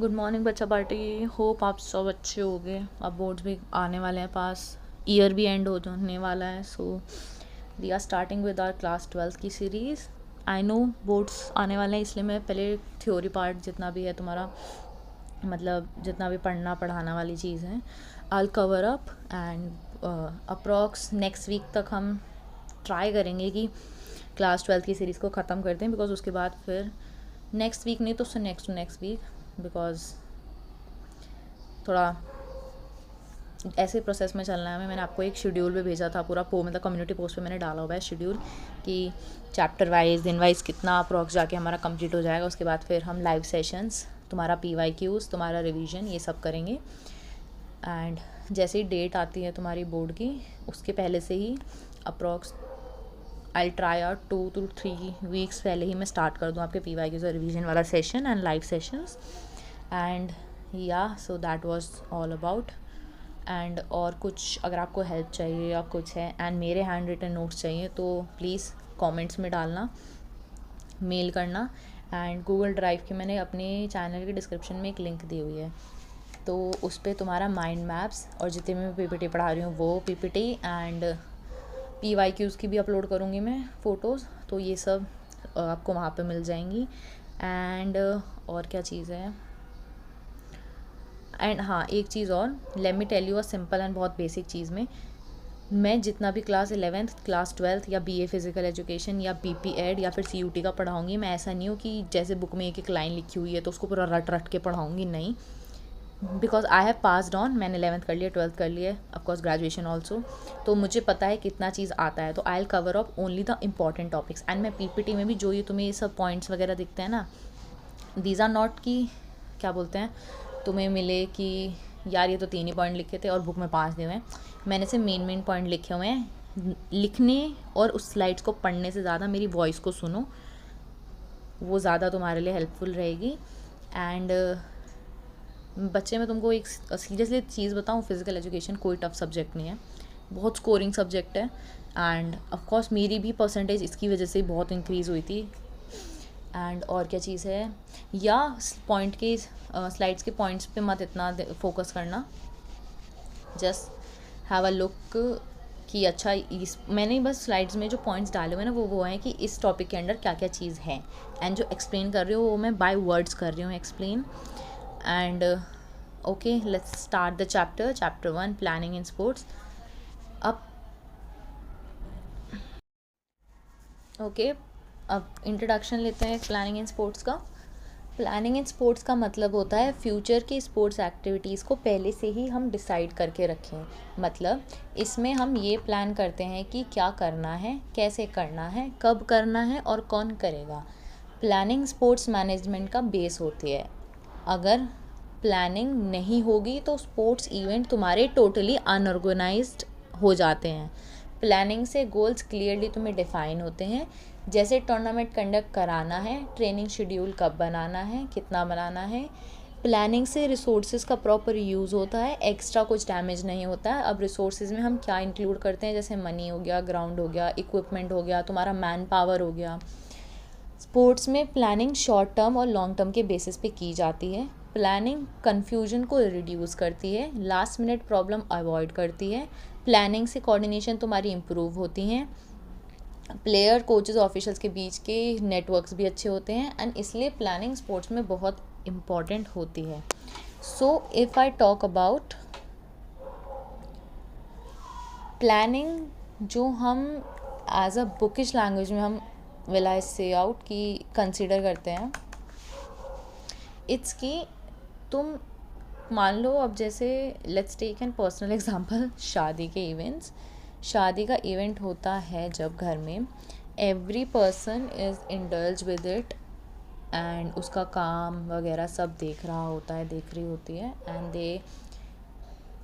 Good morning बच्चा party. Hope आप सब अच्छे हो गए। अब बोर्ड्स भी आने वाले हैं पास, ईयर भी एंड होने वाला है। So we are starting with our class 12 की सीरीज़। आई नो बोर्ड्स आने वाले हैं, इसलिए मैं पहले थ्योरी पार्ट जितना भी है तुम्हारा, मतलब जितना भी पढ़ना पढ़ाना वाली चीज़ है, I cover up and approx next week तक हम ट्राई करेंगे कि क्लास 12 की सीरीज़ को ख़त्म कर दें। बिकॉज उसके बाद फिर नेक्स्ट वीक नहीं तो उससे नेक्स्ट वीक, बिकॉज थोड़ा ऐसे प्रोसेस में चलना है हमें। मैंने आपको एक शेड्यूल भी भेजा था, पूरा मतलब कम्युनिटी पोस्ट पे मैंने डाला हुआ है शेड्यूल कि चैप्टर वाइज दिन वाइज कितना अप्रॉक्स जाके हमारा कंप्लीट हो जाएगा। उसके बाद फिर हम लाइव सेशंस, तुम्हारा PYQs, तुम्हारा रिवीजन, ये सब करेंगे। एंड जैसे ही डेट आती है तुम्हारी बोर्ड की, उसके पहले से ही approx I try out 2 to 3 weeks पहले ही मैं स्टार्ट कर दूँ आपके PYQs और रिवीजन वाला session and live sessions. And या so that was all about. And और कुछ अगर आपको हेल्प चाहिए या कुछ है एंड मेरे हैंड रिटन नोट्स चाहिए तो प्लीज़ कमेंट्स में डालना, मेल करना। एंड गूगल ड्राइव की मैंने अपने चैनल के डिस्क्रिप्शन में एक लिंक दी हुई है, तो उस पर तुम्हारा माइंड मैप्स और जितने भी मैं PPT पढ़ा रही हूँ वो PPT एंड PYQs की भी अपलोड करूँगी मैं फ़ोटोज़, तो ये सब आपको वहाँ पे मिल जाएंगी। एंड और क्या चीज़ है, एंड हाँ एक चीज़ और, let me tell you a simple and बहुत बेसिक चीज़ में, मैं जितना भी क्लास 11th क्लास 12th या BA फिज़िकल एजुकेशन या BP एड या फिर CUT का पढ़ाऊँगी, मैं ऐसा नहीं हूँ कि जैसे बुक में एक एक लाइन लिखी हुई है तो उसको पूरा रट रट के पढ़ाऊँगी, नहीं। Because I have passed on, मैंने 11th कर लिया, 12th कर लिया, ऑफकोर्स ग्रेजुएशन ऑल्सो, तो मुझे पता है कितना चीज़ आता है। तो I will cover up only the important topics. And मैं PPT में भी जो ये तुम्हें ये सब पॉइंट्स वगैरह दिखते हैं ना, दीज आर नॉट कि क्या बोलते हैं तुम्हें मिले कि यार ये तो 3 ही पॉइंट लिखे थे और बुक में 5 दिए हुए हैं। मैंने से मेन पॉइंट लिखे हुए हैं। लिखने और उस स्लाइड्स को पढ़ने से ज़्यादा मेरी वॉइस को सुनो, वो ज़्यादा तुम्हारे लिए हेल्पफुल रहेगी। एंड बच्चे, मैं तुमको एक सीरियसली चीज़ बताऊँ, फिज़िकल एजुकेशन कोई टफ सब्जेक्ट नहीं है, बहुत स्कोरिंग सब्जेक्ट है। एंड ऑफकोर्स मेरी भी परसेंटेज इसकी वजह से बहुत इंक्रीज़ हुई थी। एंड और क्या चीज़ है, या पॉइंट के स्लाइड्स के पॉइंट्स पे मत इतना फोकस करना, जस्ट हैव अ लुक कि अच्छा इस मैंने बस स्लाइड्स में जो पॉइंट्स डाले हुए हैं ना वो है कि इस टॉपिक के अंदर क्या क्या चीज़ है, एंड जो एक्सप्लेन कर रही हूँ वो मैं बाय वर्ड्स कर रही हूँ explain. And okay, let's start the chapter 1, planning in sports. अब ओके, अब इंट्रोडक्शन लेते हैं प्लानिंग इन स्पोर्ट्स का। प्लानिंग इन स्पोर्ट्स का मतलब होता है फ्यूचर की स्पोर्ट्स एक्टिविटीज़ को पहले से ही हम डिसाइड करके रखें। मतलब इसमें हम ये प्लान करते हैं कि क्या करना है, कैसे करना है, कब करना है और कौन करेगा। प्लानिंग स्पोर्ट्स मैनेजमेंट का बेस होती है। अगर प्लानिंग नहीं होगी तो स्पोर्ट्स इवेंट तुम्हारे टोटली अनऑर्गेनाइज्ड हो जाते हैं। प्लानिंग से गोल्स क्लियरली तुम्हें डिफाइन होते हैं, जैसे टूर्नामेंट कंडक्ट कराना है, ट्रेनिंग शेड्यूल कब बनाना है, कितना बनाना है। प्लानिंग से रिसोर्सेज का प्रॉपर यूज़ होता है, एक्स्ट्रा कुछ डैमेज नहीं होता है। अब रिसोर्सेज में हम क्या इंक्लूड करते हैं, जैसे मनी हो गया, ग्राउंड हो गया, इक्विपमेंट हो गया, तुम्हारा मैन पावर हो गया। स्पोर्ट्स में प्लानिंग शॉर्ट टर्म और लॉन्ग टर्म के बेसिस पे की जाती है। प्लानिंग कन्फ्यूजन को रिड्यूस करती है, लास्ट मिनट प्रॉब्लम अवॉइड करती है। प्लानिंग से कोऑर्डिनेशन तुम्हारी इम्प्रूव होती हैं, प्लेयर, कोचेस, ऑफिशियल्स के बीच के नेटवर्क्स भी अच्छे होते हैं। एंड इसलिए प्लानिंग स्पोर्ट्स में बहुत इम्पॉर्टेंट होती है। सो if I talk about planning, जो हम एज अ बुकिश लैंग्वेज में हम विल आई से आउट कि कंसिडर करते हैं, इट्स कि तुम मान लो, अब जैसे let's take an personal example, शादी के इवेंट्स। शादी का इवेंट होता है जब घर में every person is indulge with it and उसका काम वगैरह सब देख रहा होता है, देख रही होती है। एंड दे,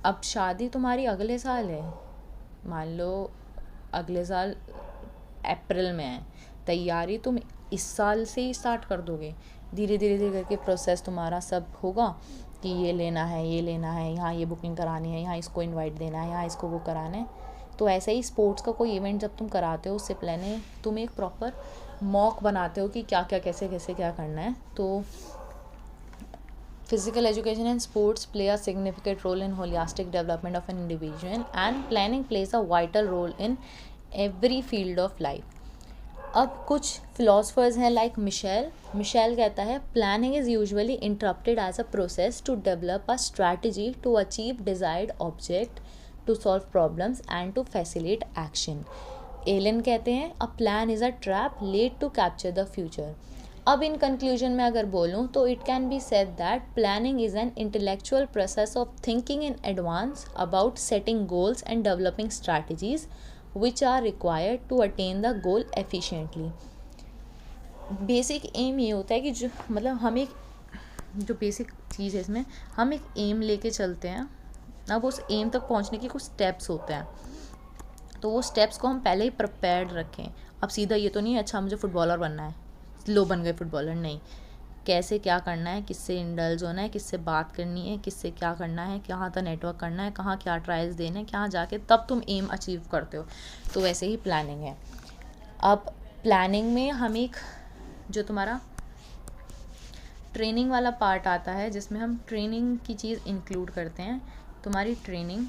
अब शादी तुम्हारी अगले साल है, मान लो अगले साल अप्रैल में है, तैयारी तुम इस साल से ही स्टार्ट कर दोगे। धीरे धीरे धीरे करके प्रोसेस तुम्हारा सब होगा कि ये लेना है, ये लेना है, यहाँ ये बुकिंग करानी है, यहाँ इसको इनवाइट देना है, यहाँ इसको वो कराना है। तो ऐसे ही स्पोर्ट्स का कोई इवेंट जब तुम कराते हो, उससे पहले तुम एक प्रॉपर मॉक बनाते हो कि क्या क्या कैसे कैसे क्या करना है। तो Physical education and sports play a significant role in holistic development of an individual, and planning plays a vital role in every field of life. अब कुछ फिलोसफर्स हैं लाइक मिशेल कहता है planning is usually interrupted as a process to develop a strategy to achieve desired object, to solve problems and to facilitate action. Allen कहते हैं a plan is a trap laid to capture the future. अब in conclusion में अगर बोलूँ तो it can be said that planning is an intellectual process of thinking in advance about setting goals and developing strategies which are required to attain the goal efficiently। Basic aim ये होता है कि जो मतलब हम एक जो बेसिक चीज़ है इसमें हम एक एम लेके चलते हैं। अब उस एम तक पहुंचने के कुछ स्टेप्स होते हैं, तो वो स्टेप्स को हम पहले ही प्रिपेयर्ड रखें। अब सीधा ये तो नहीं है अच्छा मुझे फुटबॉलर बनना है, लो बन गए फुटबॉलर, नहीं। कैसे क्या करना है, किससे इंडल्ज होना है, किससे बात करनी है, किससे क्या करना है, कहाँ तक नेटवर्क करना है, कहाँ क्या ट्रायल्स देने, कहाँ जाके तब तुम एम अचीव करते हो। तो वैसे ही प्लानिंग है। अब प्लानिंग में हम एक जो तुम्हारा ट्रेनिंग वाला पार्ट आता है जिसमें हम ट्रेनिंग की चीज़ इंक्लूड करते हैं। तुम्हारी training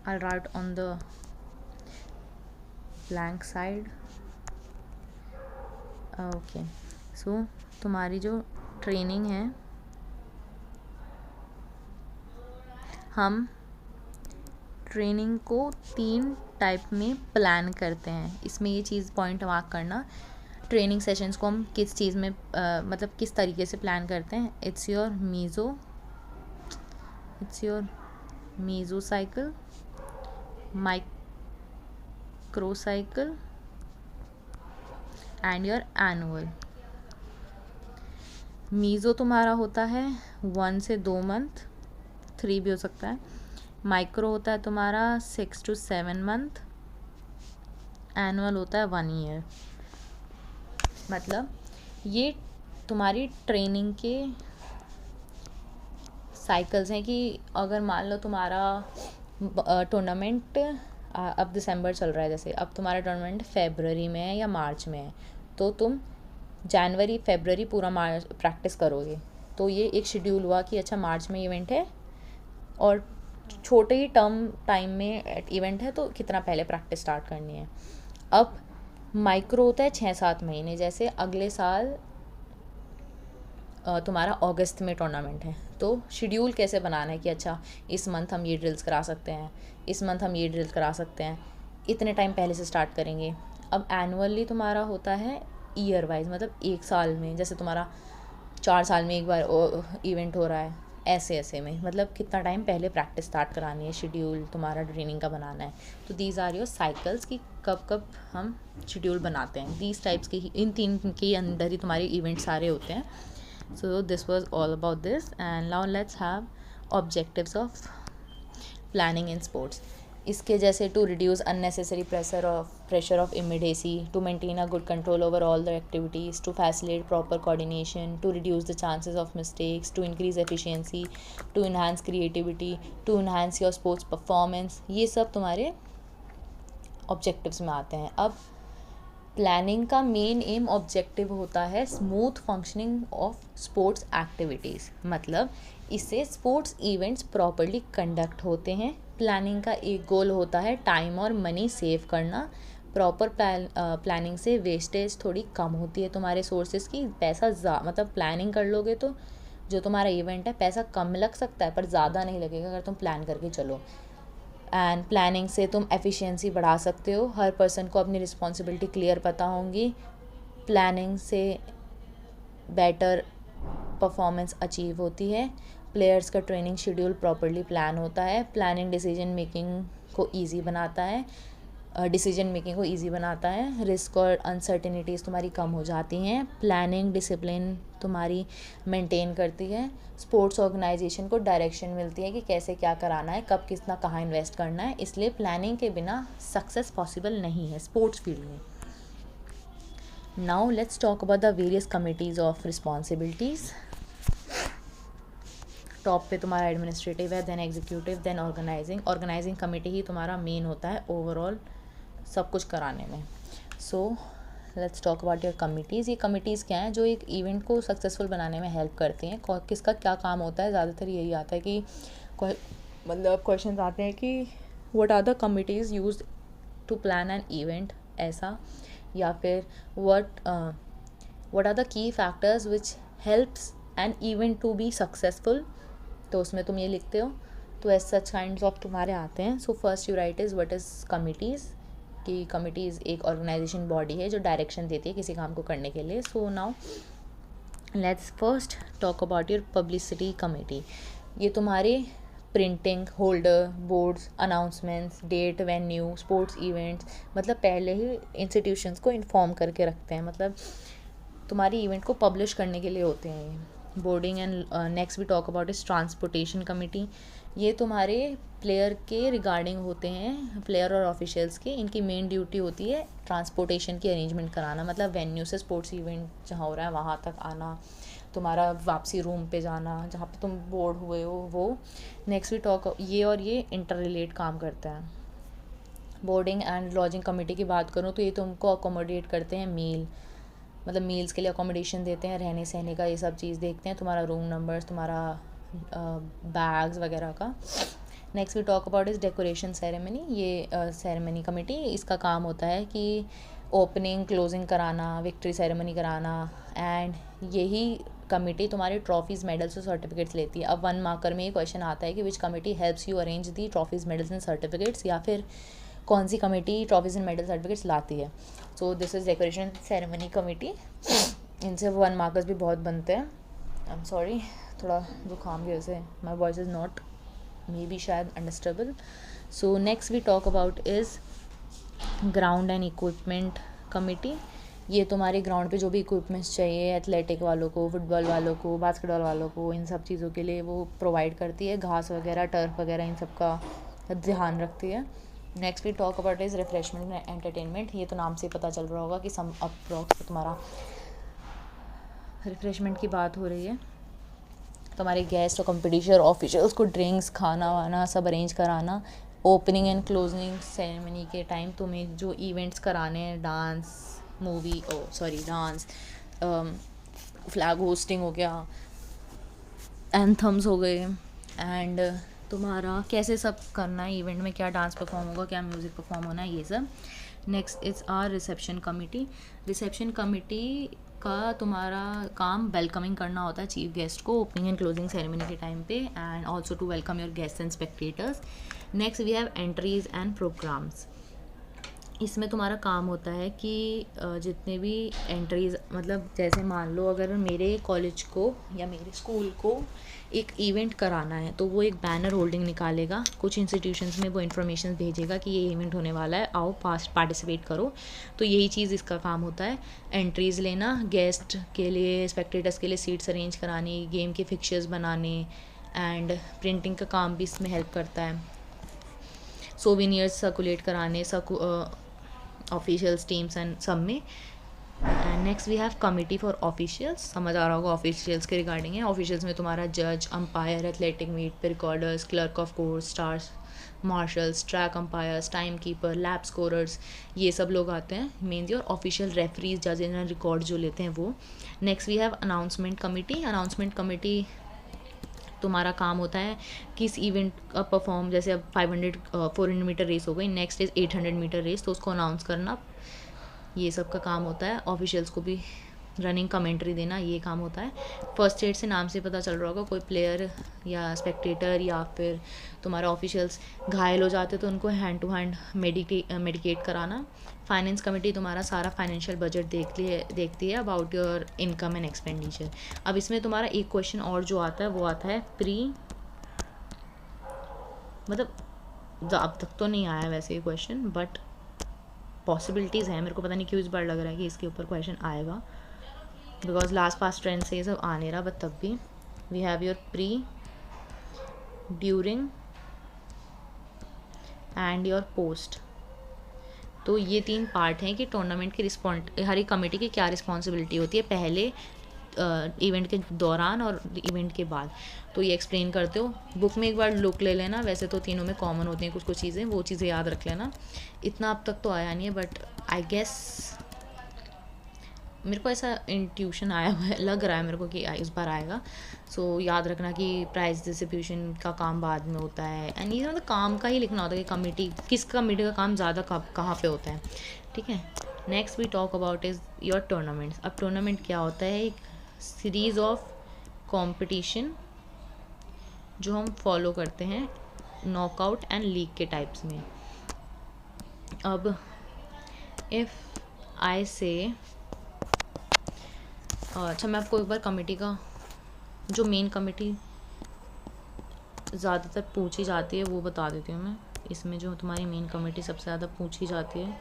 I write on the blank side. Okay, so तुम्हारी जो ट्रेनिंग है हम ट्रेनिंग को 3 टाइप में प्लान करते हैं। इसमें ये चीज़ पॉइंट मार्क करना, ट्रेनिंग सेशंस को हम किस चीज़ में मतलब किस तरीके से प्लान करते हैं। It's your meso cycle, micro cycle and your annual. Meso तुम्हारा होता है 1 से 2 मंथ, 3 भी हो सकता है। माइक्रो होता है तुम्हारा 6 to 7 मंथ। एनुअल होता है 1 ईयर। मतलब ये तुम्हारी ट्रेनिंग के साइकिल्स हैं कि अगर मान लो तुम्हारा टूर्नामेंट अब दिसंबर चल रहा है, जैसे अब तुम्हारा टूर्नामेंट फेबररी में है या मार्च में है, तो तुम जनवरी फेबररी पूरा मार्च प्रैक्टिस करोगे। तो ये एक शेड्यूल हुआ कि अच्छा मार्च में इवेंट है और छोटे ही टर्म टाइम में इवेंट है, तो कितना पहले प्रैक्टिस स्टार्ट करनी है। अब माइक्रो होता है 6-7 महीने, जैसे अगले साल तुम्हारा अगस्त में टूर्नामेंट है, तो शेड्यूल कैसे बनाना है कि अच्छा इस मंथ हम ये ड्रिल्स करा सकते हैं, इस मंथ हम ये ड्रिल्स करा सकते हैं, इतने टाइम पहले से स्टार्ट करेंगे। अब एनुअली तुम्हारा होता है ईयर वाइज, मतलब 1 साल में, जैसे तुम्हारा 4 साल में एक बार इवेंट हो रहा है, ऐसे में मतलब कितना टाइम पहले प्रैक्टिस स्टार्ट करानी है, शेड्यूल तुम्हारा ट्रेनिंग का बनाना है। तो दीज आर योर साइकिल्स कि कब कब हम शेड्यूल बनाते हैं। दीज टाइप्स के ही इन 3 के अंदर ही तुम्हारे इवेंट सारे होते हैं। So this was all about this, and now let's have objectives of planning in sports। इसके जैसे to reduce unnecessary pressure of immediacy, to maintain a good control over all the activities, to facilitate proper coordination, to reduce the chances of mistakes, to increase efficiency, to enhance creativity, to enhance your sports performance, ये सब तुम्हारे objectives में आते हैं। अब planning का main M objective होता है smooth functioning of sports activities, मतलब इससे स्पोर्ट्स इवेंट्स प्रॉपर्ली कंडक्ट होते हैं। प्लानिंग का एक गोल होता है टाइम और मनी सेव करना। प्रॉपर प्लानिंग से वेस्टेज थोड़ी कम होती है तुम्हारे सोर्सेज की। पैसा मतलब प्लानिंग कर लोगे तो जो तुम्हारा इवेंट है पैसा कम लग सकता है पर ज़्यादा नहीं लगेगा अगर तुम प्लान करके चलो। एंड प्लानिंग से तुम एफिशिएंसी बढ़ा सकते हो। हर पर्सन को अपनी रिस्पॉन्सिबिलिटी क्लियर पता होंगी। प्लानिंग से बेटर परफॉर्मेंस अचीव होती है। प्लेयर्स का ट्रेनिंग शेड्यूल प्रॉपर्ली प्लान होता है। प्लानिंग डिसीजन मेकिंग को ईजी बनाता है। रिस्क और अनसर्टिनिटीज़ तुम्हारी कम हो जाती हैं। प्लानिंग डिसिप्लिन तुम्हारी मेंटेन करती है। स्पोर्ट्स ऑर्गेनाइजेशन को डायरेक्शन मिलती है कि कैसे क्या कराना है, कब कितना कहाँ इन्वेस्ट करना है। इसलिए प्लानिंग के बिना सक्सेस पॉसिबल नहीं है स्पोर्ट्स फील्ड में। Now let's talk about the various committees of responsibilities. Top पे तुम्हारा एडमिनिस्ट्रेटिव है, then executive, then organising committee ही तुम्हारा मेन होता है ओवरऑल सब कुछ कराने में। So let's talk about your committees. ये कमिटीज़ क्या हैं जो एक इवेंट को सक्सेसफुल बनाने में हेल्प करती हैं। किसका क्या काम होता है, ज़्यादातर यही आता है कि मतलब क्वेश्चन आते हैं कि what are the committees used to plan an event, ऐसा, या फिर what are the key factors which helps an event to be successful, तो उसमें तुम ये लिखते हो। तो एज सच काइंड्स ऑफ तुम्हारे आते हैं। So first you right is what is committees, कि कमिटीज़ एक ऑर्गेनाइजेशन बॉडी है जो डायरेक्शन देती है किसी काम को करने के लिए। So now let's first talk about your publicity committee. ये तुम्हारे printing, holder, boards, announcements, date, venue, sports events, मतलब पहले ही इंस्टीट्यूशंस को इन्फॉर्म करके रखते हैं, मतलब तुम्हारी इवेंट को पब्लिश करने के लिए होते हैं ये। Boarding and next we talk about is transportation committee. ये तुम्हारे प्लेयर के रिगार्डिंग होते हैं, प्लेयर और ऑफिशियल्स के। इनकी मेन ड्यूटी होती है ट्रांसपोर्टेशन की अरेंजमेंट कराना, मतलब वेन्यू से स्पोर्ट्स इवेंट जहाँ हो रहा है वहाँ तक आना, तुम्हारा वापसी रूम पे जाना जहाँ पे तुम बोर्ड हुए हो वो। नेक्स्ट वी टॉक, ये और ये इंटर रिलेट काम करता है। बोर्डिंग एंड लॉजिंग कमेटी की बात करूँ तो ये तुमको अकोमोडेट करते हैं मील, मतलब मील्स के लिए अकोमोडेशन देते हैं, रहने सहने का ये सब चीज़ देखते हैं, तुम्हारा रूम नंबर्स, तुम्हारा बैग्स वगैरह का। Next we talk about is decoration ceremony. ये सेरेमनी कमेटी, इसका काम होता है कि ओपनिंग क्लोजिंग कराना, विक्ट्री सेरेमनी कराना, एंड यही कमेटी तुम्हारे ट्रॉफीज़, मेडल्स और सर्टिफिकेट्स लेती है। अब 1 मार्कर में ये क्वेश्चन आता है कि which committee helps you arrange the trophies, medals and certificates, या फिर कौन सी committee trophies and medal certificates लाती है। So this is decoration ceremony committee. इनसे 1 मार्कर्स भी बहुत बनते हैं। आई एम सॉरी, थोड़ा जुकाम की वजह से my voice is not maybe शायद understandable. So next we talk about is ground and equipment committee. ये तुम्हारे ग्राउंड पे जो भी इक्विपमेंट्स चाहिए एथलेटिक वालों को, फुटबॉल वालों को, बास्केटबॉल वालों को, इन सब चीज़ों के लिए वो प्रोवाइड करती है। घास वगैरह, टर्फ वगैरह, इन सब का ध्यान रखती है। Next we talk about is refreshment and entertainment. ये तो नाम से पता चल रहा होगा कि सम अप्रॉक्स तुम्हारा रिफ्रेशमेंट की बात हो रही है। तुम्हारे गेस्ट और कंपटीशन ऑफिशियल्स को ड्रिंक्स, खाना वाना सब अरेंज कराना। ओपनिंग एंड क्लोजिंग सेरेमनी के टाइम तुम्हें जो इवेंट्स कराने हैं, dance, movie, dance, flag hosting हो गया, एंथम्स हो गए, एंड तुम्हारा कैसे सब करना है इवेंट में, क्या डांस परफॉर्म होगा, क्या म्यूज़िक परफॉर्म होना है, ये सब। Next is our reception committee. Reception committee का तुम्हारा काम वेलकमिंग करना होता है चीफ गेस्ट को ओपनिंग एंड क्लोजिंग सेरेमनी के टाइम पे, and also to welcome your guest and spectators. Next we have entries and programmes. इसमें तुम्हारा काम होता है कि जितने भी एंट्रीज, मतलब जैसे मान लो अगर मेरे कॉलेज को या मेरे स्कूल को एक इवेंट कराना है तो वो एक बैनर होल्डिंग निकालेगा, कुछ इंस्टीट्यूशंस में वो इन्फॉर्मेशन भेजेगा कि ये इवेंट होने वाला है, आओ पार्टिसिपेट करो। तो यही चीज़ इसका काम होता है, एंट्रीज़ लेना, गेस्ट के लिए, स्पेक्टेटर्स के लिए सीट्स अरेंज करानी, गेम के फिक्चर्स बनाने, एंड प्रिंटिंग का काम भी इसमें हेल्प करता है, सोवेनियर्स सर्कुलेट कराने ऑफिशियल्स टीम्स एंड सब में। And next we have committee for officials. समझ आ रहा होगा ऑफिशियल्स के रिगार्डिंग है। ऑफिशियल्स में तुम्हारा जज, अंपायर, एथलेटिक मीट पे recorders, clerk of course, stars, marshals, track umpires, time keeper, lap scorers, ये सब लोग आते हैं मेनली, और ऑफिशियल रेफरीज, जज एंड रिकॉर्ड जो लेते हैं वो। Next we have announcement committee. Announcement committee तुम्हारा काम होता है कि इस इवेंट का परफॉर्म, जैसे अब 400 मीटर रेस हो गई, नेक्स्ट इज़ 800 मीटर रेस, तो उसको अनाउंस करना, ये सब का काम होता है। ऑफिशियल्स को भी रनिंग कमेंट्री देना, ये काम होता है। फर्स्ट एड से नाम से पता चल रहा होगा, कोई प्लेयर या स्पेक्टेटर या फिर तुम्हारा ऑफिशियल्स घायल हो जाते तो उनको हैंड टू हैंड मेडिकेट कराना। फाइनेंस कमेटी तुम्हारा सारा फाइनेंशियल बजट देखती है about your income and expenditure. अब इसमें तुम्हारा एक क्वेश्चन और जो आता है वो आता है मतलब अब तक तो नहीं आया वैसे ये क्वेश्चन, बट पॉसिबिलिटीज़ हैं। मेरे को पता नहीं क्यों इस बार लग रहा है कि इसके ऊपर क्वेश्चन आएगा, बिकॉज लास्ट पास्ट ट्रेंड से ये सब आ नहीं रहा, बट तब भी we have your pre, during and your post. तो ये 3 पार्ट हैं कि टूर्नामेंट की हर एक कमेटी की क्या रिस्पॉन्सिबिलिटी होती है पहले इवेंट के दौरान और इवेंट के बाद। तो ये एक्सप्लेन करते हो, बुक में एक बार लुक ले लेना, वैसे तो तीनों में कॉमन होती हैं कुछ चीज़ें, वो चीज़ें याद रख लेना। इतना अब तक तो आया नहीं है, बट आई गेस मेरे को ऐसा इंट्यूशन आया हुआ है, लग रहा है मेरे को कि इस बार आएगा। सो याद रखना कि प्राइस डिस्ट्रीब्यूशन का काम बाद में होता है, एंड ये मतलब काम का ही लिखना होता है कि कमेटी, किस कमेटी का काम ज़्यादा कहाँ पे होता है, ठीक है। Next we talk about is your tournaments. अब टूर्नामेंट क्या होता है? एक सीरीज़ ऑफ कॉम्पिटिशन जो हम फॉलो करते हैं नॉकआउट एंड लीग के टाइप्स में। अब इफ़ आई से, अच्छा मैं आपको एक बार कमेटी का जो मेन कमेटी ज़्यादातर पूछी जाती है वो बता देती हूँ मैं। इसमें जो तुम्हारी मेन कमेटी सबसे ज़्यादा पूछी जाती है,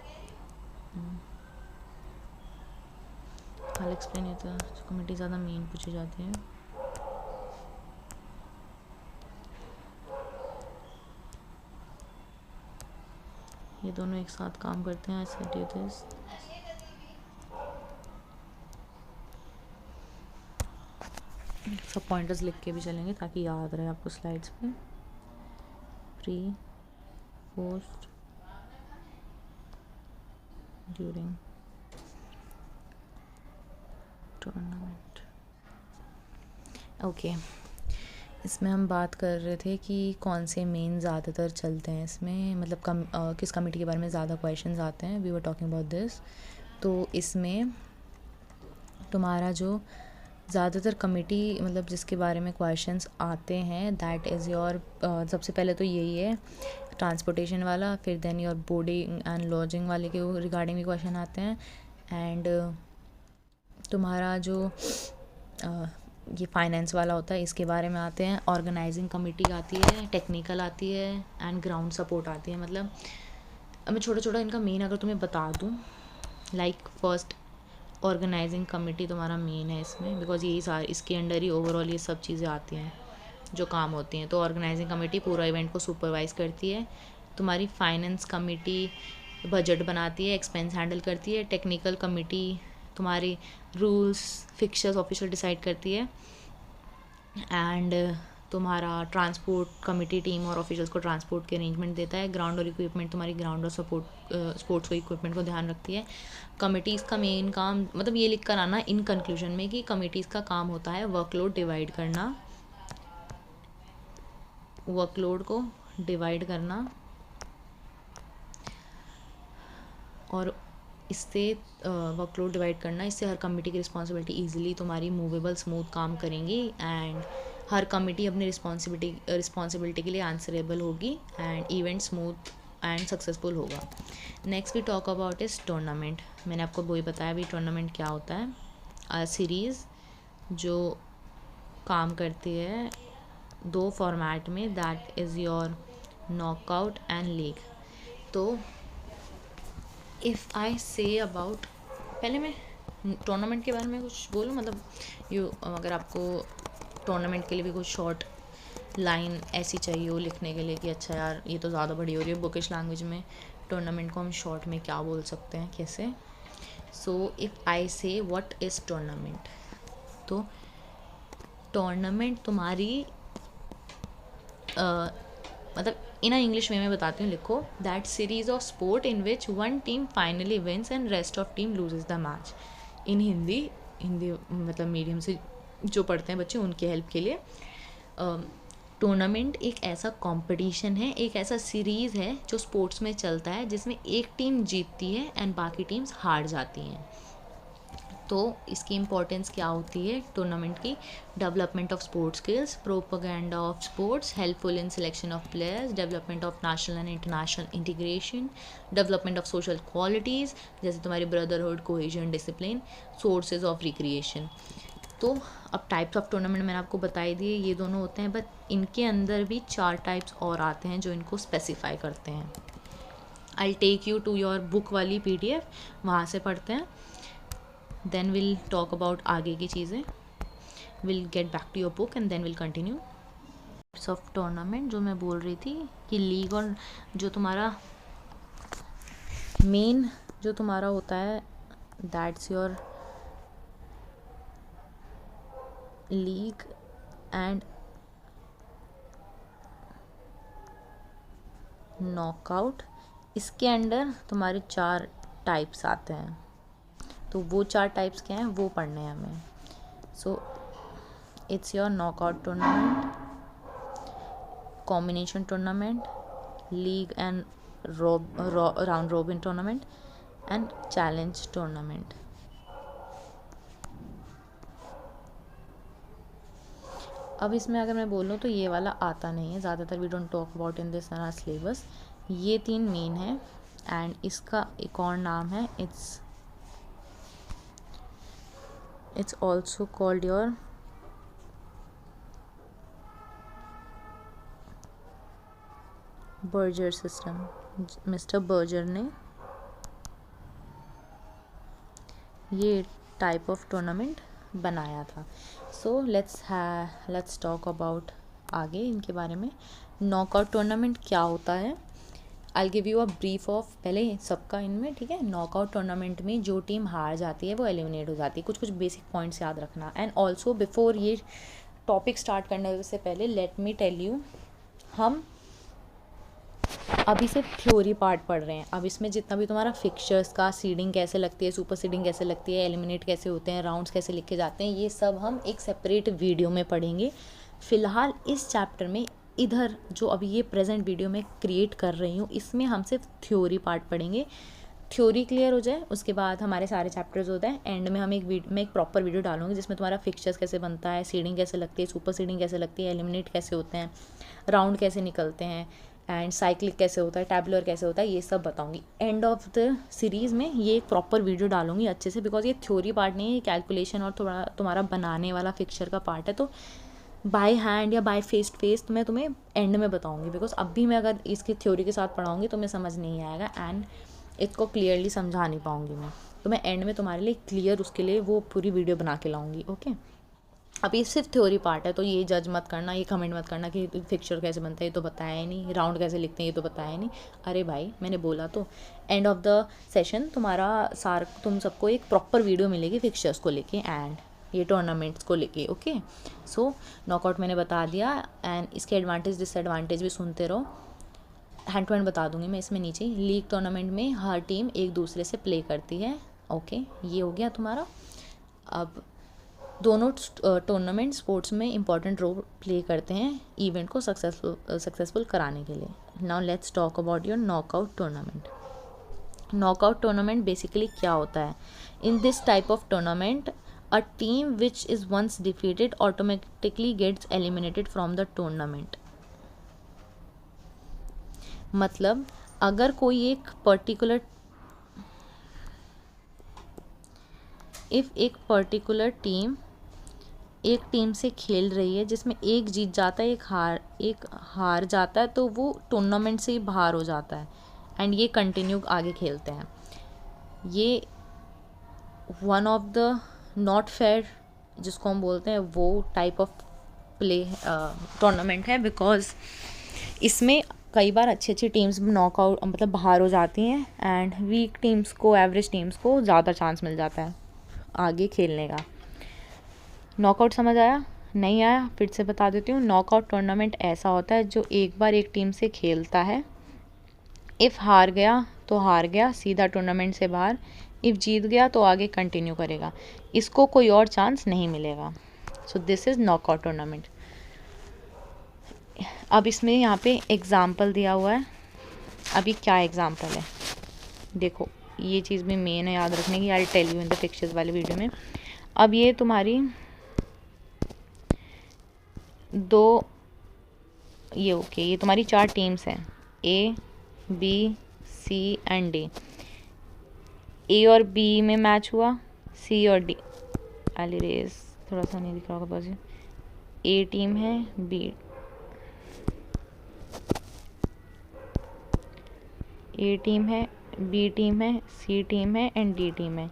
आई एक्सप्लेन इट। कमेटी ज़्यादा मेन पूछी जाती है, ये दोनों एक साथ काम करते हैं। ऐसे डू दिस, सब पॉइंटर्स लिख के भी चलेंगे ताकि याद रहे आपको स्लाइड्स पे। Pre, post, during tournament. Okay, इसमें हम बात कर रहे थे कि कौन से मेन ज़्यादातर चलते हैं इसमें, मतलब किस कमेटी के बारे में ज़्यादा क्वेश्चंस आते हैं। We were talking about this. तो इसमें तुम्हारा जो ज़्यादातर कमेटी मतलब जिसके बारे में क्वेश्चंस आते हैं, दैट इज़ योर, सबसे पहले तो यही है ट्रांसपोर्टेशन वाला, फिर then your boarding and lodging वाले के रिगार्डिंग भी क्वेश्चन आते हैं, एंड तुम्हारा जो ये फाइनेंस वाला होता है इसके बारे में आते हैं। ऑर्गेनाइजिंग कमेटी आती है, टेक्निकल आती है, एंड ग्राउंड सपोर्ट आती है। मतलब अब मैं छोटा छोटा इनका मेन अगर तुम्हें बता दूँ, लाइक फर्स्ट ऑर्गेनाइजिंग कमेटी तुम्हारा मेन है इसमें, बिकॉज यही सारे इसके अंडर ही ओवरऑल ये सब चीज़ें आती हैं जो काम होती हैं। तो ऑर्गेनाइजिंग कमेटी पूरा इवेंट को सुपरवाइज़ करती है। तुम्हारी फाइनेंस कमेटी बजट बनाती है, एक्सपेंस हैंडल करती है। टेक्निकल कमेटी तुम्हारी रूल्स, फिक्चर्स ऑफिशियल डिसाइड करती है, एंड तुम्हारा ट्रांसपोर्ट कमेटी टीम और ऑफिशियल्स को ट्रांसपोर्ट के अरेंजमेंट देता है। ग्राउंड और इक्विपमेंट तुम्हारी ग्राउंड और स्पोर्ट्स को इक्विपमेंट को ध्यान रखती है। कमेटीज़ का मेन काम, मतलब ये लिख कर आना इन कंक्लूजन में कि कमेटीज़ का काम होता है वर्कलोड डिवाइड करना, वर्कलोड को डिवाइड करना, और इससे वर्कलोड डिवाइड करना, इससे हर कमेटी की रिस्पॉन्सिबिलिटी ईजिली तुम्हारी मूवेबल स्मूथ काम करेंगी, एंड हर कमेटी अपनी रिस्पॉन्सिबिलिटी के लिए आंसरेबल होगी, and event smooth and successful होगा। नेक्स्ट वी टॉक अबाउट इस टूर्नामेंट। मैंने आपको वही बताया भी टूर्नामेंट क्या होता है। सीरीज़ जो काम करती है दो फॉर्मेट में, that is your knockout and league. तो इफ़ आई से अबाउट, पहले मैं टूर्नामेंट के बारे में कुछ बोलूँ, मतलब अगर आपको टूर्नामेंट के लिए भी कुछ शॉर्ट लाइन ऐसी चाहिए हो लिखने के लिए कि अच्छा यार ये तो ज़्यादा बड़ी हो रही है, बुकिश लैंग्वेज में टूर्नामेंट को हम शॉर्ट में क्या बोल सकते हैं, कैसे। सो if I say what is tournament, तो टूर्नामेंट तुम्हारी मतलब इन इंग्लिश में मैं बताती हूँ, लिखो that series of sport in which one team finally wins and rest of team loses the match. In Hindi मतलब मीडियम से जो पढ़ते हैं बच्चे उनके हेल्प के लिए, टूर्नामेंट एक ऐसा कंपटीशन है, एक ऐसा सीरीज़ है जो स्पोर्ट्स में चलता है जिसमें एक टीम जीतती है एंड बाकी टीम्स हार जाती हैं। तो इसकी इम्पोर्टेंस क्या होती है टूर्नामेंट की? Development of sports skills, propaganda of sports, helpful in selection of players, development of national and international integration, development of social qualities जैसे तुम्हारी brotherhood, cohesion, discipline, sources of recreation. तो अब टाइप्स ऑफ टूर्नामेंट मैंने आपको बताई दिए, ये दोनों होते हैं, बट इनके अंदर भी 4 टाइप्स और आते हैं जो इनको स्पेसिफाई करते हैं। I take you to your book वाली PDF, वहाँ से पढ़ते हैं, देन विल टॉक अबाउट आगे की चीज़ें, will get back to your book and then will continue. Types of tournament जो मैं बोल रही थी कि लीग, और जो तुम्हारा मेन जो तुम्हारा होता है that's your league and knockout, इसके अंडर तुम्हारे 4 टाइप्स आते हैं। तो वो 4 टाइप्स क्या हैं वो पढ़ने हैं हमें. So it's your knockout tournament, combination tournament, league and round robin tournament and challenge tournament. अब इसमें अगर मैं बोलूँ तो ये वाला आता नहीं है ज़्यादातर, we don't talk about in this syllabus. ये 3 मेन है एंड इसका एक और नाम है, it's also called your Berger system. Mister Berger ने ये टाइप ऑफ टूर्नामेंट बनाया था. सो लेट्स टॉक अबाउट आगे इनके बारे में. नॉकआउट टूर्नामेंट क्या होता है, I give you a brief of पहले सबका इनमें, ठीक है. नॉकआउट टूर्नामेंट में जो टीम हार जाती है वो एलिमिनेट हो जाती है. कुछ बेसिक पॉइंट्स याद रखना. एंड ऑल्सो बिफोर ये टॉपिक स्टार्ट करने से पहले लेट मी टेल यू, हम अभी सिर्फ थ्योरी पार्ट पढ़ रहे हैं. अब इसमें जितना भी तुम्हारा फिक्चर्स का, सीडिंग कैसे लगती है, सुपर सीडिंग कैसे लगती है, एलिमिनेट कैसे होते हैं, राउंड्स कैसे लिखे जाते हैं, ये सब हम एक सेपरेट वीडियो में पढ़ेंगे. फ़िलहाल इस चैप्टर में इधर जो अभी ये प्रेजेंट वीडियो में क्रिएट कर रही हूँ, इसमें हम सिर्फ थ्योरी पार्ट पढ़ेंगे. थ्योरी क्लियर हो जाए उसके बाद हमारे सारे चैप्टर्स होते हैं. एंड में हम एक प्रॉपर वीडियो डालूंगी जिसमें तुम्हारा फिक्चर्स कैसे बनता है, सीडिंग कैसे लगती है, सुपर सीडिंग कैसे लगती है, एलिमिनेट कैसे होते हैं, राउंड कैसे निकलते हैं, एंड साइक्लिक कैसे होता है, टैबुलर कैसे होता है, ये सब बताऊंगी. एंड ऑफ द सीरीज़ में ये एक प्रॉपर वीडियो डालूंगी अच्छे से, बिकॉज ये थ्योरी पार्ट नहीं है, ये कैलकुलेशन और थोड़ा तुम्हारा बनाने वाला फिक्चर का पार्ट है. तो बाय हैंड या बाय फेस टू फेस तो मैं तुम्हें एंड में बताऊंगी, बिकॉज अभी मैं अगर इसकी थ्योरी के साथ पढ़ाऊंगी तो मैं समझ नहीं आएगा एंड इसको क्लियरली समझा नहीं पाऊंगी मैं. तो मैं एंड में तुम्हारे लिए क्लियर उसके लिए वो पूरी वीडियो बना के लाऊंगी. ओके, अभी सिर्फ थ्योरी पार्ट है तो ये जज मत करना, ये कमेंट मत करना कि फिक्चर कैसे बनता है ये तो बताया ही नहीं, राउंड कैसे लिखते हैं ये तो बताया ही नहीं. अरे भाई मैंने बोला तो. एंड ऑफ द सेशन तुम सबको एक प्रॉपर वीडियो मिलेगी फिक्चर्स को लेके एंड ये टूर्नामेंट्स को लेके. ओके, सो नॉकआउट मैंने बता दिया एंड इसके एडवांटेज डिसएडवांटेज भी सुनते रहो. हैंड टू हैंड बता दूंगी मैं इसमें नीचे. लीग टूर्नामेंट में हर टीम एक दूसरे से प्ले करती है. ओके, ये हो गया तुम्हारा. अब दोनों टूर्नामेंट स्पोर्ट्स में इंपॉर्टेंट रोल प्ले करते हैं इवेंट को सक्सेसफुल कराने के लिए. Now let's talk about your knockout tournament. Knockout tournament basically क्या होता है? In this type of tournament a team which is once defeated automatically gets eliminated from the tournament. मतलब अगर कोई एक पर्टिकुलर टीम एक टीम से खेल रही है जिसमें एक जीत जाता है एक हार जाता है तो वो टूर्नामेंट से ही बाहर हो जाता है एंड ये कंटिन्यू आगे खेलते हैं. ये one of the not fair जिसको हम बोलते हैं वो टाइप ऑफ प्ले टूर्नामेंट है, बिकॉज इसमें कई बार अच्छी टीम्स नॉकआउट मतलब बाहर हो जाती हैं एंड वीक टीम्स को, एवरेज टीम्स को ज़्यादा चांस मिल जाता है आगे खेलने का. नॉकआउट समझ आया? नहीं आया? फिर से बता देती हूँ. नॉकआउट टूर्नामेंट ऐसा होता है जो एक बार एक टीम से खेलता है. इफ़ हार गया तो हार गया, सीधा टूर्नामेंट से बाहर. इफ़ जीत गया तो आगे कंटिन्यू करेगा, इसको कोई और चांस नहीं मिलेगा. सो दिस इज़ नॉकआउट टूर्नामेंट. अब इसमें यहाँ पे एग्ज़ाम्पल दिया हुआ है. अभी क्या एग्ज़ाम्पल है देखो, ये चीज़ भी मेन है याद रखने की. I tell you in the pictures वाले वीडियो में. अब ये तुम्हारी ये तुम्हारी 4 टीम्स हैं, A B C and D. A और बी में मैच हुआ, सी और डी. एली रेस थोड़ा सा नहीं दिख रहा होगा बस. ए टीम है, बी ए टीम है, बी टीम है, सी टीम है एंड डी टीम है.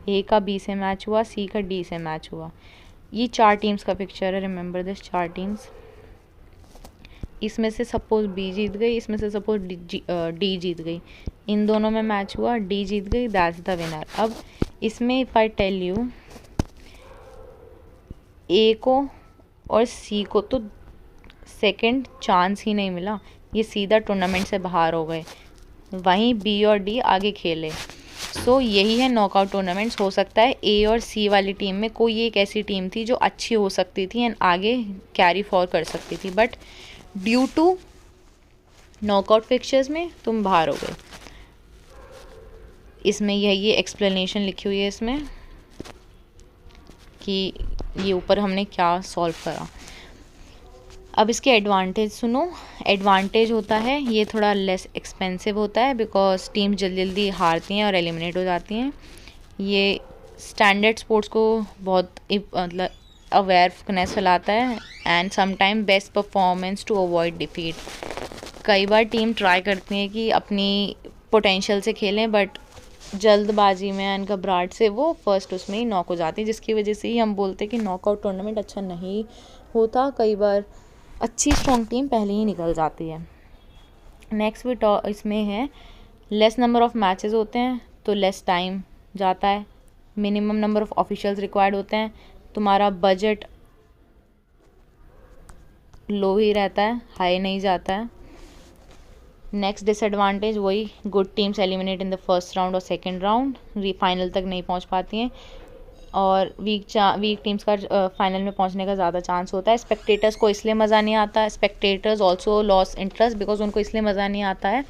ए का बी से मैच हुआ, सी का डी से मैच हुआ. ये 4 टीम्स का पिक्चर है. Remember this 4 teams. इसमें से सपोज बी जीत गई, इसमें से सपोज डी जीत गई. इन दोनों में मैच हुआ, डी जीत गई, दैट्स द विनर. अब इसमें if I tell U A को और सी को तो सेकंड चांस ही नहीं मिला, ये सीधा टूर्नामेंट से बाहर हो गए. वहीं बी और डी आगे खेले. सो यही है नॉकआउट टूर्नामेंट्स। हो सकता है ए और सी वाली टीम में कोई एक ऐसी टीम थी जो अच्छी हो सकती थी एंड आगे कैरी फॉर कर सकती थी, but due to knockout fixtures में तुम बाहर हो गए। इसमें ये एक्सप्लेनेशन लिखी हुई है इसमें कि ये ऊपर हमने क्या सॉल्व करा। अब इसके एडवांटेज सुनो। एडवांटेज होता है ये थोड़ा लेस एक्सपेंसिव होता है बिकॉज टीम जल्दी जल्दी हारती हैं और एलिमिनेट हो जाती हैं। ये स्टैंडर्ड स्पोर्ट्स को बहुत मतलब अवेयरनेस फैलाता है and sometime best performance to avoid defeat. कई बार टीम ट्राई करती है कि अपनी पोटेंशियल से खेलें, बट जल्दबाजी में एंड घबराहट से वो फर्स्ट उसमें ही नॉक हो जाती है, जिसकी वजह से ही हम बोलते हैं कि नॉकआउट टूर्नामेंट अच्छा नहीं होता। कई बार अच्छी स्ट्रॉन्ग टीम पहले ही निकल जाती है। नेक्स्ट भी इसमें है लेस नंबर ऑफ मैचेस होते हैं तो लेस टाइम जाता है। Minimum number of officials required होते हैं। तुम्हारा बजट लो ही रहता है, हाई नहीं जाता है। नेक्स्ट डिसएडवांटेज वही, good teams eliminate in the first round और सेकंड राउंड, फाइनल तक नहीं पहुंच पाती हैं और वीक टीम्स का फाइनल में पहुंचने का ज़्यादा चांस होता है। स्पेक्टेटर्स को इसलिए मज़ा नहीं आता, spectators also loss interest because उनको इसलिए मज़ा नहीं आता है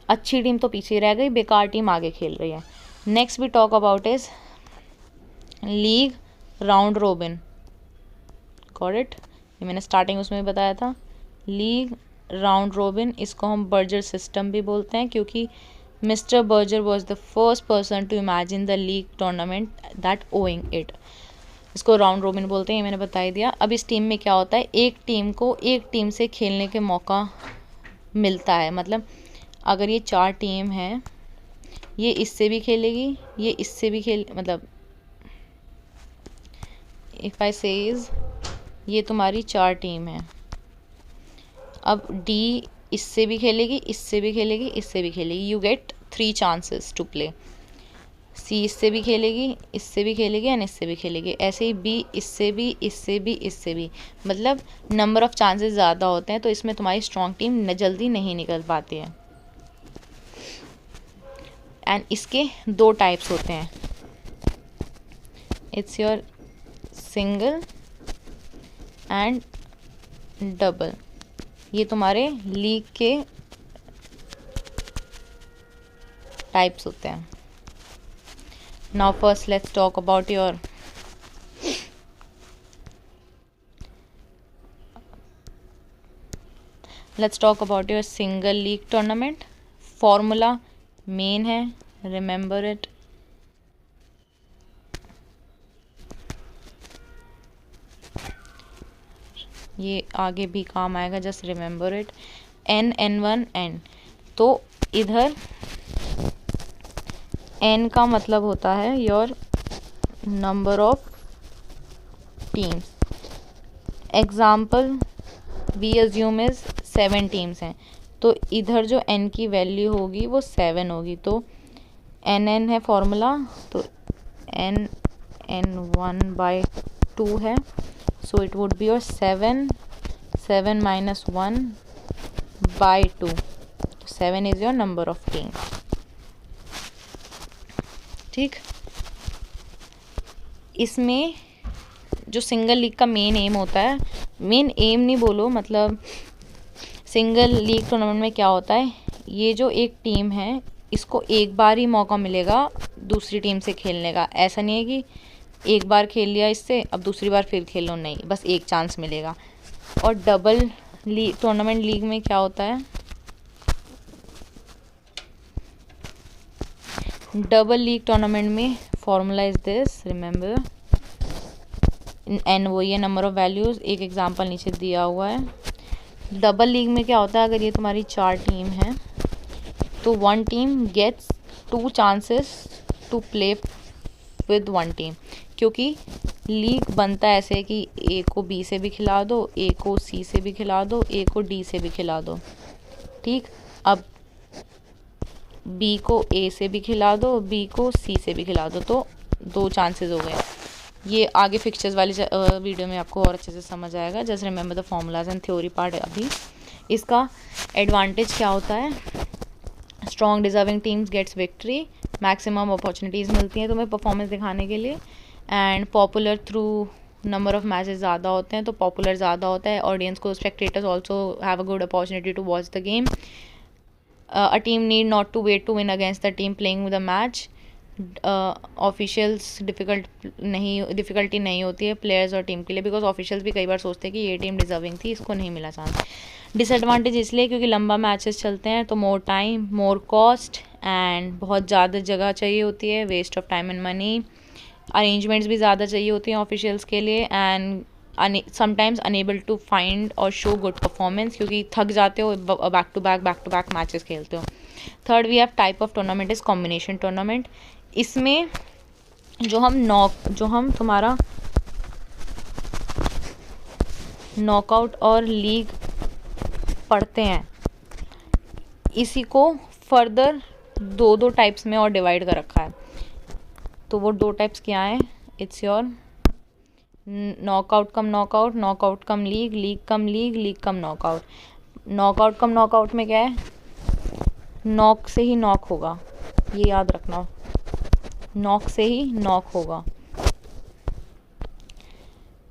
अच्छी टीम तो पीछे रह गई, बेकार टीम आगे खेल रही है। Next we talk about is league round robin. Got it, ये मैंने स्टार्टिंग उसमें भी बताया था। लीग राउंड रोबिन, इसको हम बर्जर सिस्टम भी बोलते हैं क्योंकि mister Berger was the first person to imagine the league tournament that owing it. इसको राउंड रोबिन बोलते हैं, ये मैंने बता ही दिया। अब इस टीम में क्या होता है, एक टीम को एक टीम से खेलने के मौका मिलता है। मतलब अगर ये 4 टीम है, ये इससे भी खेलेगी, ये इससे भी मतलब इफ़ आई सेज ये तुम्हारी 4 टीम है। अब डी इससे भी खेलेगी, इससे भी खेलेगी, इससे भी खेलेगी। You get 3 chances to play. C इससे भी खेलेगी, इससे भी खेलेगी एंड इससे भी खेलेगी। ऐसे ही बी इससे भी, इससे भी, इससे भी। मतलब नंबर ऑफ चांसेस ज़्यादा होते हैं तो इसमें तुम्हारी स्ट्रॉन्ग टीम जल्दी नहीं निकल पाती है। एंड इसके 2 टाइप्स होते हैं, it's your single and double. ये तुम्हारे लीग के टाइप्स होते हैं। Now first let's talk about your single league tournament. Formula main है, रिमेंबर इट। ये आगे भी काम आएगा, just remember it. N1 N, तो इधर N का मतलब होता है your number of teams. Example we assume is 7 teams हैं, तो इधर जो N की वैल्यू होगी वो 7 होगी। तो NN है फॉर्मूला, तो N1/2 है। So it would be your 7 minus 1/2. 7 is your number of teams. ठीक, इसमें जो सिंगल लीग का मेन एम होता है, मेन एम नहीं बोलो, मतलब सिंगल लीग टूर्नामेंट में क्या होता है, ये जो एक टीम है इसको एक बार ही मौका मिलेगा दूसरी टीम से खेलने का। ऐसा नहीं है कि एक बार खेल लिया इससे अब दूसरी बार फिर खेल लो, नहीं, बस एक चांस मिलेगा। और डबल लीग टूर्नामेंट लीग में क्या होता है, डबल लीग टूर्नामेंट में formula is this, remember. N वही है, नंबर ऑफ वैल्यूज। एक एग्जांपल नीचे दिया हुआ है। डबल लीग में क्या होता है, अगर ये तुम्हारी 4 टीम है तो 1 team gets 2 chances to play with 1 team, क्योंकि लीग बनता है ऐसे कि ए को बी से भी खिला दो, ए को सी से भी खिला दो, ए को डी से भी खिला दो। ठीक, अब बी को ए से भी खिला दो, बी को सी से भी खिला दो, तो 2 चांसेस हो गए। ये आगे फिक्चर्स वाली वीडियो में आपको और अच्छे से समझ आएगा। Just remember the formulas and theory part. अभी इसका एडवांटेज क्या होता है, strong deserving teams gets victory, maximum opportunities मिलती हैं तुम्हें परफॉर्मेंस दिखाने के लिए। And popular through number of matches ज़्यादा होते हैं, तो पॉपुलर ज़्यादा होता है, ऑडियंस को spectators also have a good opportunity to watch the game. A team need not to wait to win against the team playing the match. Officials difficulty नहीं होती है प्लेयर्स और टीम के लिए, बिकॉज ऑफिशियल्स भी कई बार सोचते हैं कि ये टीम डिजर्विंग थी, इसको नहीं मिला चांस। डिसएडवांटेज इसलिए क्योंकि लंबा मैचेस चलते हैं, तो more time, more cost, and बहुत ज़्यादा जगह चाहिए होती है, waste of time and money. Arrangements भी ज़्यादा चाहिए होती हैं ऑफिशियल्स के लिए, and sometimes unable to find और शो गुड परफॉर्मेंस, क्योंकि थक जाते हो बैक टू बैक मैचेस खेलते हो। Third we have type of tournament is combination tournament. इसमें जो हम तुम्हारा नॉकआउट और लीग पढ़ते हैं, इसी को फर्दर दो टाइप्स में और डिवाइड कर रखा है। तो वो 2 टाइप्स क्या हैं? It's your knockout come knockout, knockout come league, league cum league, league cum knockout. Knockout come knockout में क्या है? नॉक से ही नॉक होगा, ये याद रखना, नॉक से ही नॉक होगा।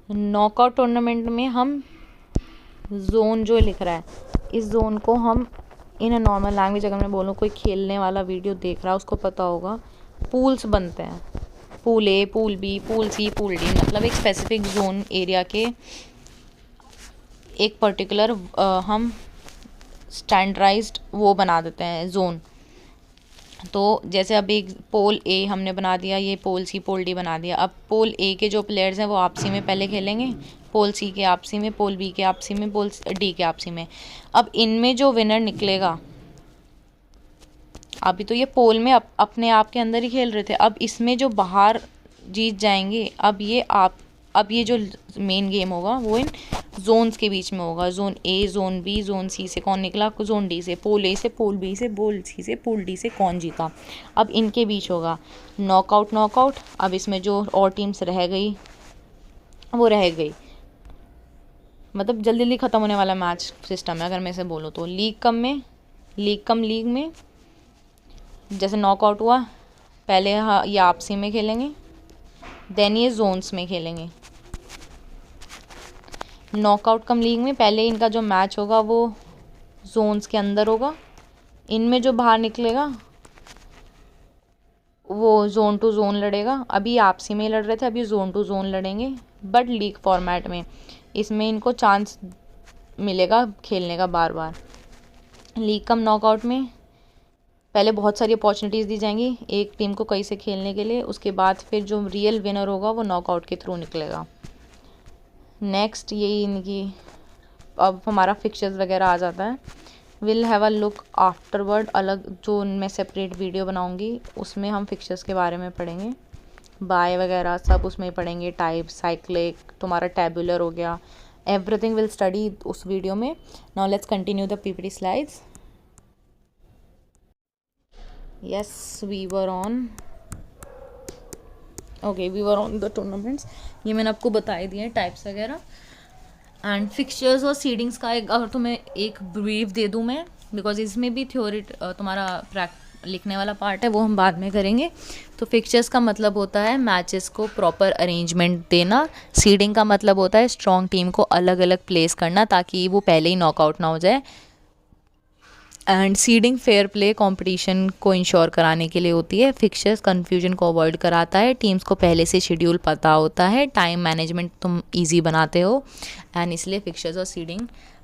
नॉकआउट टूर्नामेंट में हम जोन जो लिख रहा है, इस जोन को हम इन अ नॉर्मल लैंग्वेज, अगर मैं बोलूँ कोई खेलने वाला वीडियो देख रहा है उसको पता होगा, पूल्स बनते हैं, pool A, pool B, pool C, pool D, मतलब एक स्पेसिफिक जोन एरिया के एक पर्टिकुलर हम स्टैंडर्डाइज्ड वो बना देते हैं जोन। तो जैसे अब एक पोल ए हमने बना दिया, ये पोल सी, पोल डी बना दिया। अब पोल ए के जो प्लेयर्स हैं वो आपसी में पहले खेलेंगे, पोल सी के आपसी में, पोल बी के आपसी में, पोल डी के आपसी में। अब इनमें जो विनर निकलेगा, अभी तो ये पोल में अपने आप के अंदर ही खेल रहे थे, अब इसमें जो बाहर जीत जाएंगे, अब ये जो मेन गेम होगा वो इन जोन्स के बीच में होगा। Zone A, zone B, zone C से कौन निकला, जोन डी से, पोल ए से, पोल बी से, पोल सी से, पोल डी से कौन जीता, अब इनके बीच होगा नॉकआउट। अब इसमें जो और टीम्स रह गई वो रह गई, मतलब जल्दी जल्दी ख़त्म होने वाला मैच सिस्टम है। अगर मैं इसे बोलूँ तो लीग कम लीग में जैसे नॉकआउट हुआ, पहले ये आपसी में खेलेंगे, देन ये जोन्स में खेलेंगे। नॉकआउट कम लीग में पहले इनका जो मैच होगा वो जोन्स के अंदर होगा, इनमें जो बाहर निकलेगा वो जोन टू जोन लड़ेगा। अभी आपसी में लड़ रहे थे, अभी जोन टू जोन लड़ेंगे, बट लीग फॉर्मेट में। इसमें इनको चांस मिलेगा खेलने का बार बार। लीग कम नॉकआउट में पहले बहुत सारी अपॉर्चुनिटीज़ दी जाएंगी एक टीम को कहीं से खेलने के लिए, उसके बाद फिर जो रियल विनर होगा वो नॉकआउट के थ्रू निकलेगा। नेक्स्ट यही इनकी, अब हमारा फिक्चर्स वगैरह आ जाता है। Will have a look afterward, अलग जो मैं सेपरेट वीडियो बनाऊंगी उसमें हम फिक्चर्स के बारे में पढ़ेंगे, बाय वगैरह सब उसमें पढ़ेंगे, टाइप, साइक्लिक, तुम्हारा टेबुलर हो गया, एवरीथिंग विल स्टडी उस वीडियो में। Now let's continue the PPT slides. yes we were on the tournaments। ये मैंने आपको बता ही दिए टाइप्स वगैरह एंड फिक्चर्स और सीडिंग्स का एक, अगर तुम्हें एक ब्रीफ दे दूँ मैं, बिकॉज इसमें भी थ्योरी तुम्हारा लिखने वाला पार्ट है, वो हम बाद में करेंगे। तो फिक्चर्स का मतलब होता है मैचेस को प्रॉपर अरेंजमेंट देना, सीडिंग का मतलब होता है स्ट्रॉन्ग टीम को अलग अलग प्लेस करना ताकि वो पहले ही नॉकआउट ना हो जाए, and seeding fair play competition को इंश्योर कराने के लिए होती है। फिक्चर्स कन्फ्यूजन को अवॉइड कराता है, टीम्स को पहले से शेड्यूल पता होता है, टाइम मैनेजमेंट तुम इजी बनाते हो, एंड इसलिए फिक्चर्स और सीडिंग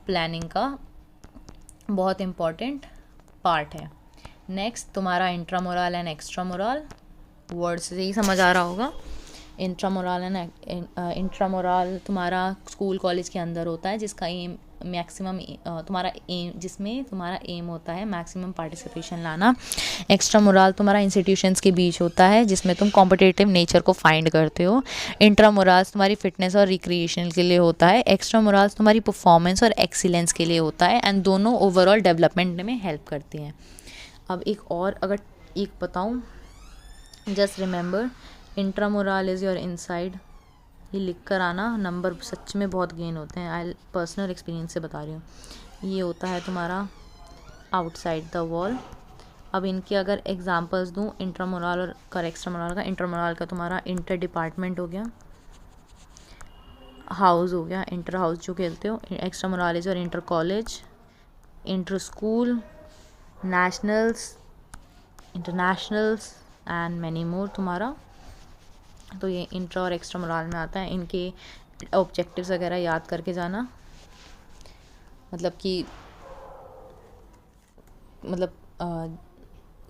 प्लानिंग का बहुत इम्पॉर्टेंट पार्ट है। नेक्स्ट तुम्हारा इंट्रामोरल एंड एक्स्ट्रामोरल, वर्ड से ही समझ आ रहा होगा। इंट्रामोरल तुम्हारा स्कूल कॉलेज के अंदर होता है, जिसका एम मैक्सिमम तुम्हारा एम, जिसमें तुम्हारा एम होता है मैक्सिमम पार्टिसिपेशन लाना। एक्स्ट्रा मोरल तुम्हारा इंस्टीट्यूशंस के बीच होता है, जिसमें तुम कॉम्पिटिटिव नेचर को फाइंड करते हो। इंट्रा मोरल्स तुम्हारी फिटनेस और रिक्रिएशन के लिए होता है। एक्स्ट्रा मोरल्स तुम्हारी परफॉर्मेंस और एक्सीलेंस के लिए होता है, एंड दोनों ओवरऑल डेवलपमेंट में हेल्प करती हैं। अब एक और अगर एक बताऊँ, just remember intra moral is your inside, ये लिख कर आना, नंबर सच में बहुत गेन होते हैं, आई पर्सनल एक्सपीरियंस से बता रही हूँ। ये होता है तुम्हारा आउटसाइड द वॉल, अब इनके अगर एग्जांपल्स दूँ इंट्रामोरल और एक्स्ट्रामोरल का, इंट्रामोरल का तुम्हारा इंटर डिपार्टमेंट हो गया, हाउस हो गया, इंटर हाउस जो खेलते हो, एक्स्ट्रा मोरालिस और inter college, inter school, nationals, internationals and many more तुम्हारा। तो ये इंट्रा और एक्स्ट्रा मोराल में आता है। इनके ऑब्जेक्टिव्स वगैरह याद करके जाना, मतलब कि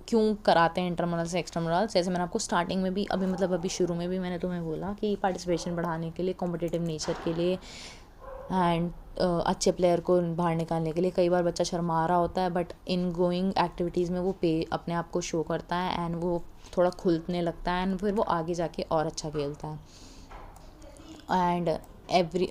क्यों कराते हैं इंटरमोरल से एक्स्ट्रा मोरल। जैसे मैंने आपको स्टार्टिंग में भी अभी शुरू में भी मैंने तुम्हें बोला कि पार्टिसिपेशन बढ़ाने के लिए, कॉम्पिटिटिव नेचर के लिए एंड अच्छे प्लेयर को बाहर निकालने के लिए। कई बार बच्चा शर्मा रहा होता है बट इन गोइंग एक्टिविटीज़ में वो अपने आप को शो करता है एंड वो थोड़ा खुलने लगता है एंड फिर वो आगे जाके और अच्छा खेलता है। एंड एवरी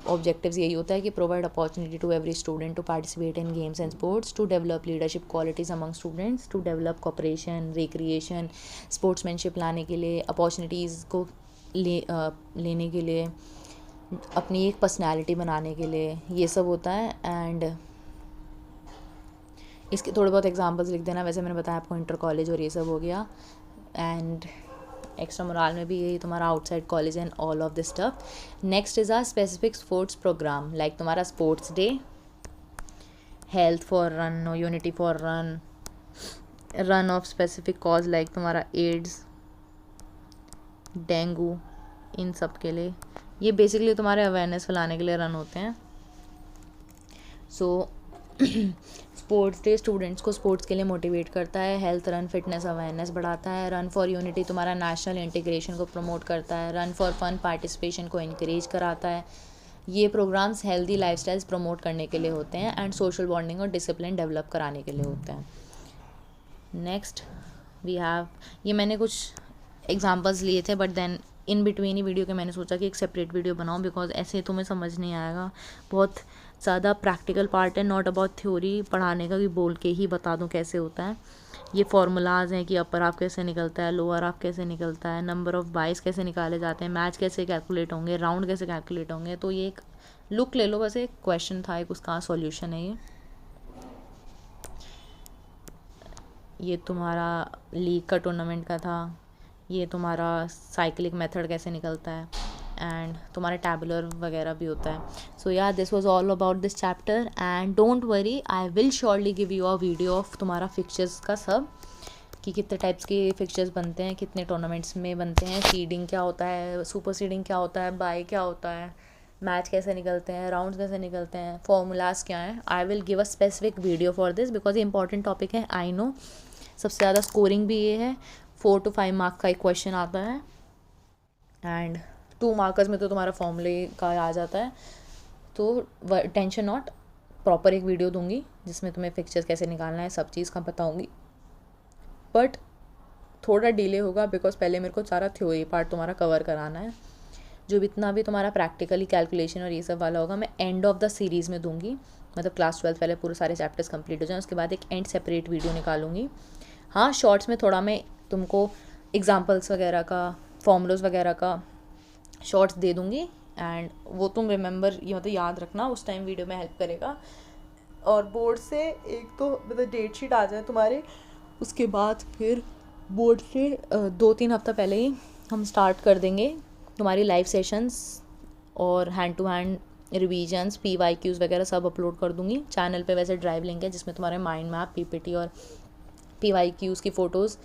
ऑब्जेक्टिव्स यही होता है कि provide opportunity to every student to participate in games and sports, to develop leadership qualities among students, to develop cooperation, recreation, sportsmanship लाने के लिए, अपॉर्चुनिटीज़ को लेने के लिए, अपनी एक पर्सनैलिटी बनाने के लिए, ये सब होता है। एंड इसके थोड़े बहुत एग्जांपल्स लिख देना। वैसे मैंने बताया आपको इंटर कॉलेज और ये सब हो गया। एंड एक्स्ट्रा मोरल में भी यही तुम्हारा outside college and all of this stuff. Next is a specific sports program, like तुम्हारा sports day, health for run, unity for run, run of specific cause like तुम्हारा एड्स, डेंगू, इन सब के लिए। ये बेसिकली तुम्हारे अवेयरनेस फैलाने के लिए रन होते हैं। सो स्पोर्ट्स डे स्टूडेंट्स को स्पोर्ट्स के लिए मोटिवेट करता है। हेल्थ रन फिटनेस अवेयरनेस बढ़ाता है। रन फॉर यूनिटी तुम्हारा नेशनल इंटीग्रेशन को प्रमोट करता है। रन फॉर फन पार्टिसिपेशन को इनक्रेज कराता है। ये प्रोग्राम्स हेल्दी लाइफस्टाइल्स प्रमोट करने के लिए होते हैं एंड सोशल बॉन्डिंग और डिसिप्लिन डेवलप कराने के लिए होते हैं। नेक्स्ट वी हैव, ये मैंने कुछ एग्जांपल्स लिए थे बट देन इन बिटवीन ही वीडियो के मैंने सोचा कि एक सेपरेट वीडियो बनाऊं, बिकॉज ऐसे तुम्हें समझ नहीं आएगा। बहुत ज़्यादा प्रैक्टिकल पार्ट है, नॉट अबाउट थ्योरी पढ़ाने का कि बोल के ही बता दूं कैसे होता है। ये फार्मूलाज हैं कि अपर हाफ कैसे निकलता है, लोअर हाफ कैसे निकलता है, नंबर ऑफ़ बाइस कैसे निकाले जाते हैं, मैच कैसे कैलकुलेट होंगे, राउंड कैसे कैलकुलेट होंगे। तो ये एक लुक ले लो, बस एक क्वेश्चन था, एक उसका सॉल्यूशन है ये तुम्हारा लीग का टूर्नामेंट का था। ये तुम्हारा साइक्लिक मेथड कैसे निकलता है एंड तुम्हारा टैबुलर वगैरह भी होता है। सो या this was all about this chapter and don't worry, I will surely give you a video of तुम्हारा फिक्चर्स का सब, कि कितने टाइप्स के फिक्चर्स बनते हैं, कितने टूर्नामेंट्स में बनते हैं, सीडिंग क्या होता है, सुपर सीडिंग क्या होता है, बाय क्या होता है, मैच कैसे निकलते हैं, राउंड्स कैसे निकलते हैं, फॉर्मूलाज क्या हैं। I will give a specific video for this because ये इंपॉर्टेंट टॉपिक है। आई नो सबसे ज़्यादा स्कोरिंग भी ये है, 4 to 5 मार्क का एक क्वेश्चन आता है एंड 2 मार्कर्स में तो तुम्हारा फॉर्मूले का आ जाता है। तो टेंशन नॉट, प्रॉपर एक वीडियो दूंगी जिसमें तुम्हें फिक्चर्स कैसे निकालना है सब चीज़ का बताऊंगी, बट थोड़ा डिले होगा बिकॉज पहले मेरे को सारा थ्योरी पार्ट तुम्हारा कवर कराना है। जो भी इतना भी तुम्हारा प्रैक्टिकली कैलकुलेशन और ये सब वाला होगा मैं एंड ऑफ द सीरीज़ में दूंगी, मतलब क्लास 12 पहले पूरे सारे चैप्टर्स कंप्लीट हो जाएं, उसके बाद एक एंड सेपरेट वीडियो निकालूंगी। हाँ, शॉर्ट्स में थोड़ा मैं तुमको एग्जांपल्स वगैरह का, फॉर्मूलाज वगैरह का शॉर्ट्स दे दूँगी एंड वो तुम रिमेंबर, ये मतलब याद रखना, उस टाइम वीडियो में हेल्प करेगा। और बोर्ड से एक तो मतलब डेट शीट आ जाए तुम्हारे, उसके बाद फिर बोर्ड से 2-3 हफ्ता पहले ही हम स्टार्ट कर देंगे तुम्हारी लाइव सेशंस और hand to hand revisions, PYQs वगैरह सब अपलोड कर दूँगी चैनल पे। वैसे ड्राइव लिंक है जिसमें तुम्हारे माइंड मैप, PPT और PYQs की फ़ोटोज़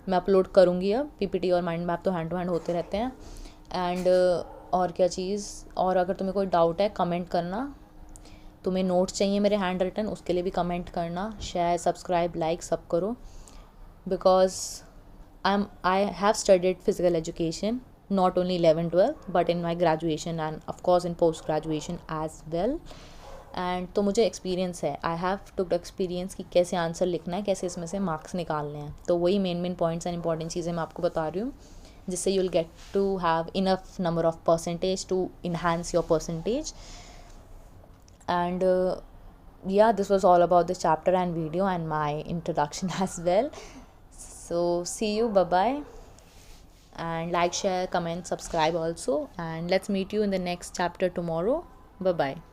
मैं अपलोड करूँगी। अब PPT और माइंड मैप तो हैंड टू हैंड होते रहते हैं। एंड और क्या चीज़, और अगर तुम्हें कोई डाउट है कमेंट करना, तुम्हें नोट्स चाहिए मेरे हैंड रिटन, उसके लिए भी कमेंट करना, शेयर, सब्सक्राइब, लाइक सब करो, because I have studied physical education not only 11-12 but in my graduation and of course in post graduation as well। And तो मुझे एक्सपीरियंस है, आई हैव टुक एक्सपीरियंस कि कैसे आंसर लिखना है, कैसे इसमें से मार्क्स निकालने हैं। तो वही मेन पॉइंट्स एंड इंपॉर्टेंट चीज़ें मैं आपको बता रही हूँ, जिससे you will get to have enough number of percentage to enhance your percentage. And yeah, this was all about this chapter and video and my introduction as well. So see you, bye bye, and like, share, comment, subscribe also, and let's meet you in the next chapter tomorrow. Bye bye.